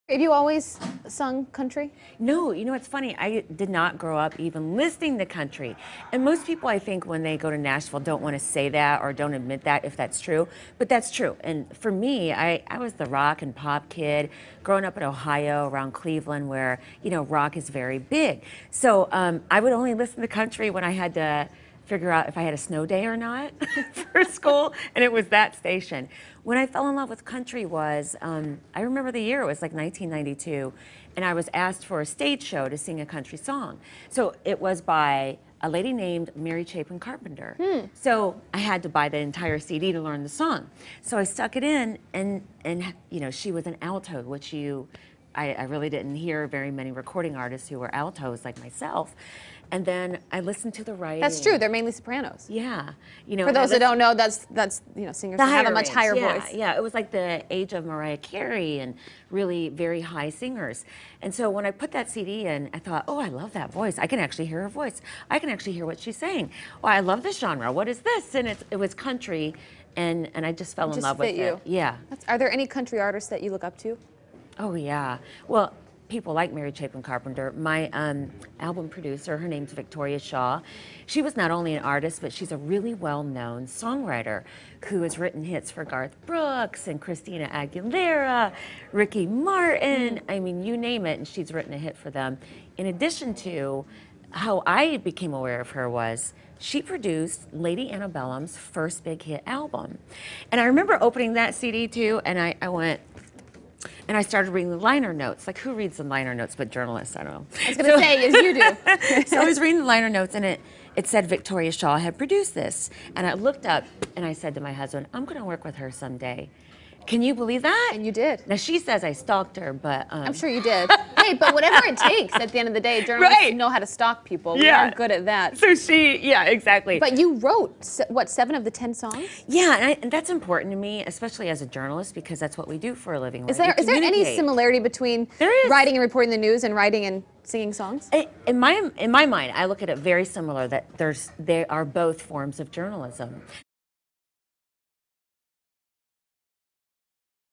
Have you always sung country? No, you know, it's funny. I did not grow up even listening to country. And most people, I think, when they go to Nashville, don't want to say that or don't admit that if that's true. But that's true. And for me, I was the rock and pop kid growing up in Ohio around Cleveland where, you know, rock is very big. So I would only listen to country when I had to figure out if I had a snow day or not for school, and it was that station. When I fell in love with country was, I remember the year, it was like 1992, and I was asked for a stage show to sing a country song. So it was by a lady named Mary Chapin Carpenter. So I had to buy the entire CD to learn the song. So I stuck it in, and you know, she was an alto, which I really didn't hear very many recording artists who were altos like myself. And then I listened to the writing. That's true. They're mainly sopranos. Yeah, you know. For those that don't know, that's you know, singers that have a much higher voice. Yeah, it was like the age of Mariah Carey and really very high singers. And so when I put that CD in, I thought, oh, I love that voice. I can actually hear her voice. I can actually hear what she's saying. Oh, I love this genre. What is this? And it was country, and I just fell in love with it. Yeah. Are there any country artists that you look up to? Oh yeah. Well, people like Mary Chapin Carpenter. My album producer, her name's Victoria Shaw. She was not only an artist, but she's a really well-known songwriter who has written hits for Garth Brooks and Christina Aguilera, Ricky Martin. I mean, you name it, and she's written a hit for them. In addition to, how I became aware of her was she produced Lady Antebellum's first big hit album. And I remember opening that CD too, and I went, and I started reading the liner notes. Like, who reads the liner notes but journalists? I don't know. I was going to say, yes, you do. So I was reading the liner notes, and it said Victoria Shaw had produced this. And I looked up, and I said to my husband, I'm going to work with her someday. Can you believe that? And you did. Now, she says I stalked her, but... I'm sure you did. Hey, but whatever it takes, at the end of the day, journalists know how to stalk people. We aren't good at that. So yeah, exactly. But you wrote, what, 7 of the 10 songs? Yeah, and that's important to me, especially as a journalist, because that's what we do for a living. Right? Is there any similarity between writing and reporting the news and writing and singing songs? In my mind, I look at it very similar, that they are both forms of journalism.